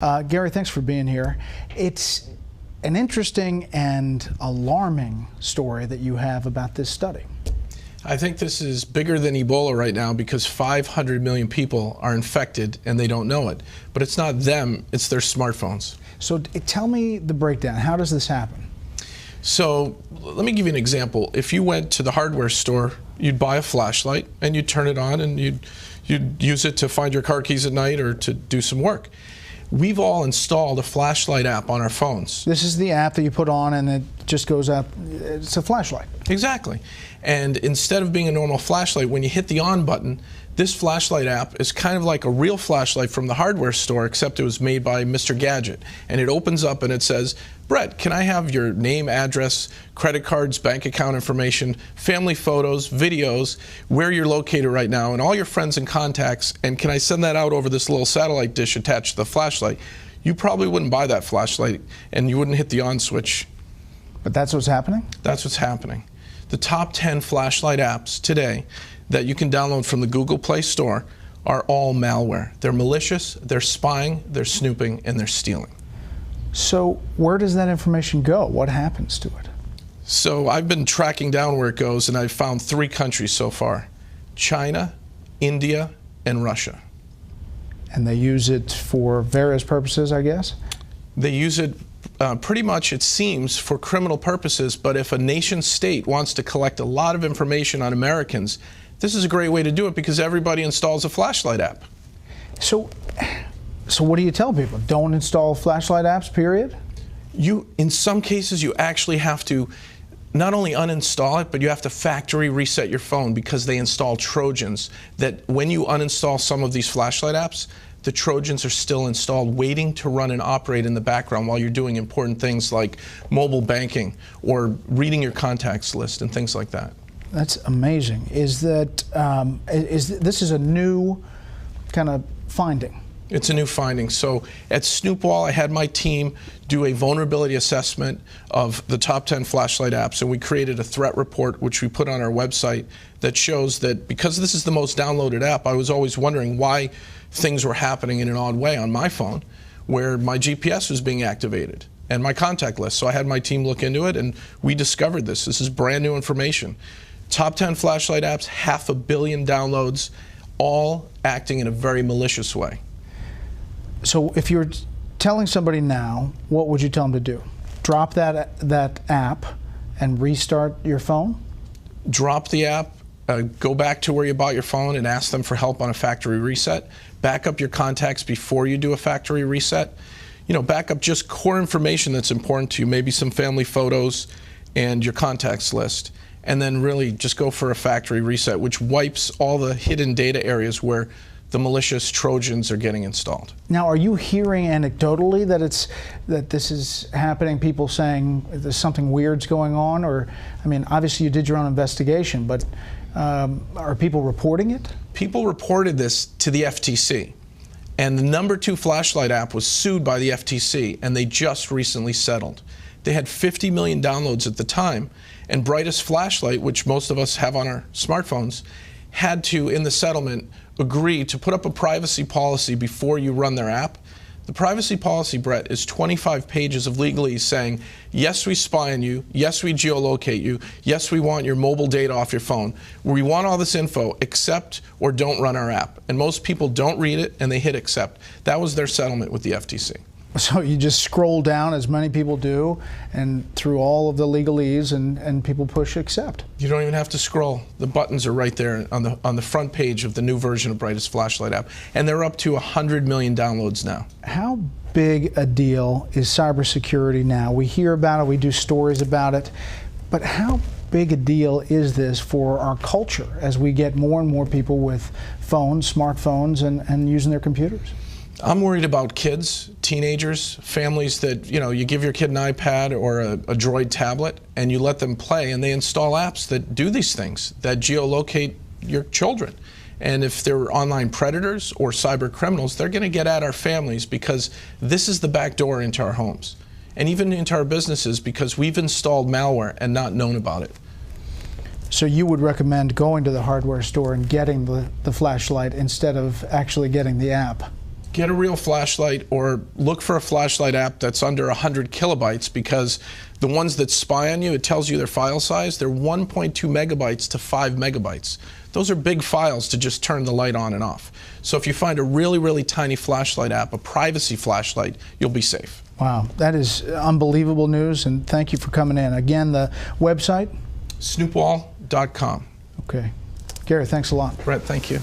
Gary, thanks for being here. It's an interesting and alarming story that you have about this study. I think this is bigger than Ebola right now because 500 million people are infected and they don't know it. But it's not them, it's their smartphones. So tell me the breakdown. How does this happen? So let me give you an example. If you went to the hardware store, you'd buy a flashlight and you'd turn it on and you'd use it to find your car keys at night or to do some work. We've all installed a flashlight app on our phones. This is the app that you put on and it just goes up. It's a flashlight. Exactly. And instead of being a normal flashlight, when you hit the on button, this flashlight app is kind of like a real flashlight from the hardware store, except it was made by Mr. Gadget. And it opens up and it says, Brett, can I have your name, address, credit cards, bank account information, family photos, videos, where you're located right now, and all your friends and contacts, and can I send that out over this little satellite dish attached to the flashlight? You probably wouldn't buy that flashlight and you wouldn't hit the on switch. But that's what's happening? That's what's happening. The top 10 flashlight apps today that you can download from the Google Play Store are all malware. They're malicious, they're spying, they're snooping, and they're stealing. So where does that information go? What happens to it? So I've been tracking down where it goes, and I've found 3 countries so far: China, India, and Russia. And they use it for various purposes, I guess? They use it pretty much, it seems, for criminal purposes, but if a nation state wants to collect a lot of information on Americans, this is a great way to do it because everybody installs a flashlight app. So what do you tell people? Don't install flashlight apps, period? In some cases, you actually have to not only uninstall it, but you have to factory reset your phone because they install Trojans that when you uninstall some of these flashlight apps, the Trojans are still installed, waiting to run and operate in the background while you're doing important things like mobile banking or reading your contacts list and things like that. That's amazing. Is that this is a new kind of finding? It's a new finding. So at Snoopwall, I had my team do a vulnerability assessment of the top 10 flashlight apps, and we created a threat report, which we put on our website, that shows that because this is the most downloaded app, I was always wondering why things were happening in an odd way on my phone, where my GPS was being activated and my contact list. So I had my team look into it, and we discovered this. This is brand new information. Top 10 flashlight apps, 500 million downloads, all acting in a very malicious way. So if you're telling somebody now, what would you tell them to do? Drop that app and restart your phone? Drop the app, go back to where you bought your phone and ask them for help on a factory reset. Back up your contacts before you do a factory reset. Back up just core information that's important to you, maybe some family photos and your contacts list. And then really just go for a factory reset, which wipes all the hidden data areas where the malicious Trojans are getting installed. Now, are you hearing anecdotally that this is happening? People saying there's something weird's going on, or I mean, obviously you did your own investigation, but are people reporting it? People reported this to the FTC, and the #2 flashlight app was sued by the FTC, and they just recently settled. They had 50 million downloads at the time, and Brightest Flashlight, which most of us have on our smartphones, had to, in the settlement, agree to put up a privacy policy before you run their app. The privacy policy, Brett, is 25 pages of legalese saying, yes, we spy on you, yes, we geolocate you, yes, we want your mobile data off your phone. We want all this info, accept or don't run our app. And most people don't read it and they hit accept. That was their settlement with the FTC. So you just scroll down, as many people do, and through all of the legalese, and people push accept. You don't even have to scroll. The buttons are right there on the front page of the new version of Brightest Flashlight app, and they're up to 100 million downloads now. How big a deal is cybersecurity now? We hear about it, we do stories about it, but how big a deal is this for our culture as we get more and more people with phones, smartphones, and using their computers? I'm worried about kids, teenagers, families that, you give your kid an iPad or a Droid tablet and you let them play, and they install apps that do these things, that geolocate your children. And if they're online predators or cyber criminals, they're going to get at our families because this is the back door into our homes and even into our businesses because we've installed malware and not known about it. So you would recommend going to the hardware store and getting the flashlight instead of actually getting the app? Get a real flashlight, or look for a flashlight app that's under 100 kilobytes, because the ones that spy on you, it tells you their file size. They're 1.2 megabytes to 5 megabytes. Those are big files to just turn the light on and off. So if you find a really, really tiny flashlight app, a privacy flashlight, you'll be safe. Wow, that is unbelievable news, and thank you for coming in. Again, the website? Snoopwall.com. Okay. Gary, thanks a lot. Brett, thank you.